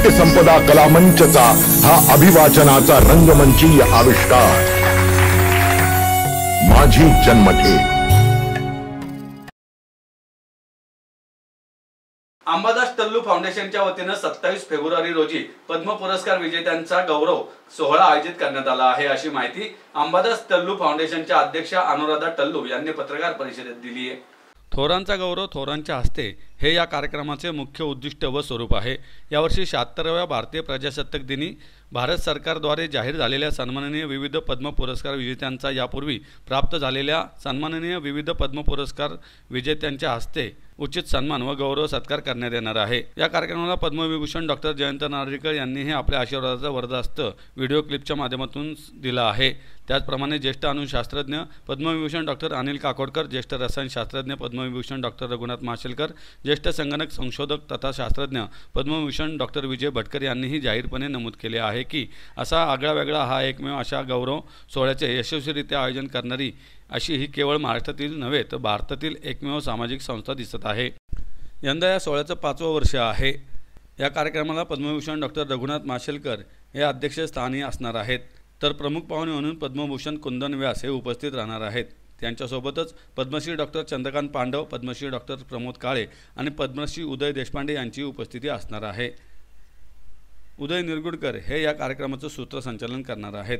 साहित्य संपदा कला मंचचा हा अभिवाचनाचा रंगमंचीय आविष्कार माझी जन्मठेप। अंबादास टल्लू फाउंडेशनच्या वतीने 27 फेब्रुवारी रोजी पद्म पुरस्कार विजेत्यांचा गौरव सोहळा आयोजित करण्यात आला आहे, अशी माहिती अंबादास टल्लू फाउंडेशनच्या अध्यक्षा अनुराधा टल्लू यांनी पत्रकार परिषदेत दिली आहे। थोरांचा गौरव थोरांच्या हस्ते हे या कार्यक्रमाचे मुख्य उद्दिष्ट व स्वरूप आहे। यावर्षी 76व्या भारतीय प्रजासत्ताक दिनी भारत सरकारद्वारे जाहीर झालेल्या सन्माननीय विविध पद्म पुरस्कार विजेत्यांचा यापूर्वी प्राप्त झालेल्या सन्माननीय विविध पद्म पुरस्कार विजेत्यांच्या हस्ते उचित सन्मान व गौरव सत्कार करण्यात येणार आहे। या कार्यक्रमाला पद्मविभूषण डॉक्टर जयंत नारळीकर यांनीही आपल्या आशीर्वादाचा वरदहस्त व्हिडिओ क्लिपच्या माध्यमातून दिला आहे। त्याचप्रमाणे ज्येष्ठ अणुशास्त्रज्ञ पद्मविभूषण डॉक्टर अनिल काकोडकर, ज्येष्ठ रसायनशास्त्रज्ञ पद्मविभूषण डॉक्टर रघुनाथ माशेलकर, ज्येष्ठ संगणक संशोधक तथा शास्त्रज्ञ पद्मविभूषण डॉक्टर विजय भटकर यांनीही जाहीरपणे नमूद केले आहे की असा आगळावेगळा हा एकमेव अशा गौरव सोहळ्याचे यशस्वीरित्या आयोजन करणारी अशी ही केवळ महाराष्ट्रातील नव्हे तर भारतातील एकमेव सामाजिक संस्था दिसत आहे। यंदा या सोहळ्याचं 5वं वर्ष आहे। या कार्यक्रमाला पद्मविभूषण डॉक्टर रघुनाथ माशेलकर हे अध्यक्षस्थानी असणार आहेत, तर प्रमुख पाहुणे म्हणून पद्मभूषण कुंदन व्यास हे उपस्थित राहणार आहेत। त्यांच्यासोबतच पद्मश्री डॉक्टर चंद्रकांत पांडव, पद्मश्री डॉक्टर प्रमोद काळे आणि पद्मश्री उदय देशपांडे यांची उपस्थिती असणार आहे। उदय निरगुडकर हे या कार्यक्रमाचं सूत्रसंचालन करणार आहेत।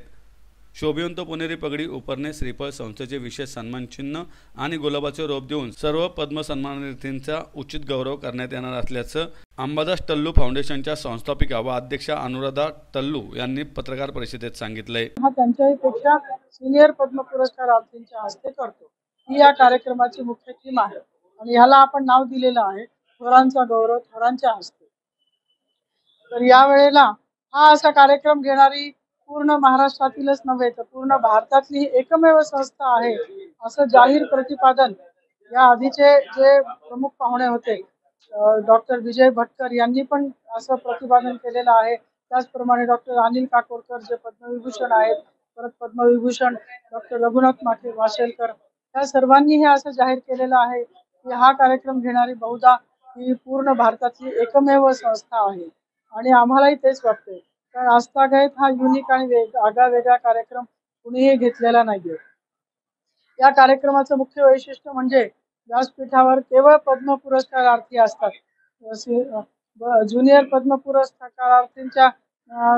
शोभिवंत पुणेरी पगडी, उपरणे, श्रीफळ, संस्थेचे विशेष सन्मान चिन्ह आणि गुलाबाचे रोप देऊन सर्व पद्म सन्मानार्थींचा उचित गौरव करण्यात येणार असल्याचं अंबादास टल्लू फाउंडेशनच्या संस्थापिका व अध्यक्षा अनुराधा टल्लू यांनी पत्रकार परिषदेत सांगितलंय। हा त्यांच्यापेक्षा सिनियर पद्म पुरस्कारार्थींच्या हस्ते करतो। ही या कार्यक्रमाची मुख्य थीम आहे आणि ह्याला आपण नाव दिलेलं आहे थोरांचा गौरव थोरांच्या हस्ते। तर या वेळेला हा असा कार्यक्रम घेणारी पूर्ण महाराष्ट्रातीलच नव्हे तर पूर्ण भारतातली एकमेव संस्था आहे असं जाहीर प्रतिपादन या आधीचे जे प्रमुख पाहुणे होते डॉक्टर विजय भटकर यांनी पण असं प्रतिपादन केलेलं आहे। त्याचप्रमाणे डॉक्टर अनिल काकोडकर जे पद्मविभूषण आहेत, परत पद्मविभूषण डॉक्टर रघुनाथ माशेलकर या सर्वांनी हे असं जाहीर केलेलं आहे की हा कार्यक्रम घेणारी बहुधा ही पूर्ण भारतातली एकमेव संस्था आहे आणि आम्हालाही तेच वाटते। कारण आजतागायत हा युनिक आणि आगळा वेगळा कार्यक्रम कुणीही घेतलेला नाहीये। या कार्यक्रमाचं मुख्य वैशिष्ट्य म्हणजे व्यासपीठावर केवळ पद्म पुरस्कारार्थी असतात। ज्युनियर पद्म पुरस्कारार्थींच्या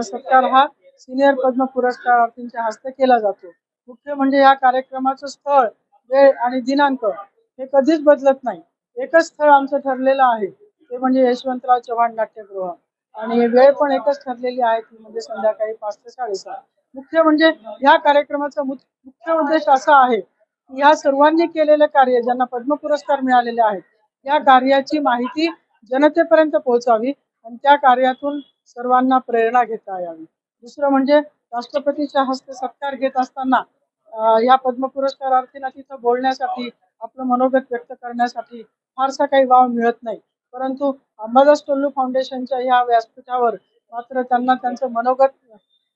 सत्कार हा सिनियर पद्म पुरस्कारार्थींच्या हस्ते केला जातो। मुख्य म्हणजे या कार्यक्रमाचं स्थळ, वेळ आणि दिनांक हे कधीच बदलत नाही। एकच स्थळ आमचं ठरलेलं आहे ते म्हणजे यशवंतराव चव्हाण नाट्यगृह आणि वेळ पण एकच ठरलेली आहे ती म्हणजे संध्याकाळी 5 ते 7:30। मुख्य म्हणजे या कार्यक्रमाचा मुख्य उद्देश असा आहे की या सर्वांनी केलेले कार्य ज्यांना पद्म पुरस्कार मिळालेले आहेत या कार्याची माहिती जनतेपर्यंत पोहोचावी आणि त्या कार्यातून सर्वांना प्रेरणा घेता यावी। दुसरं म्हणजे राष्ट्रपतीच्या हस्ते सत्कार घेत असताना या पद्म पुरस्कारार्थींना तिथं बोलण्यासाठी आपलं मनोगत व्यक्त करण्यासाठी फारसा काही वाव मिळत नाही, परंतु अंबादास टल्लू फाउंडेशनच्या या व्यासपीठावर मात्र त्यांना त्यांचं मनोगत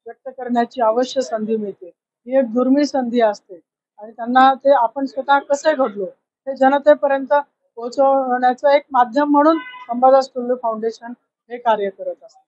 व्यक्त करण्याची अवश्य संधी मिळते। ही एक दुर्मिळ संधी असते आणि त्यांना ते आपण स्वतः कसे घडलो हे जनतेपर्यंत पोहोचवण्याचं एक माध्यम म्हणून अंबादास टल्लू फाउंडेशन हे कार्य करत असते।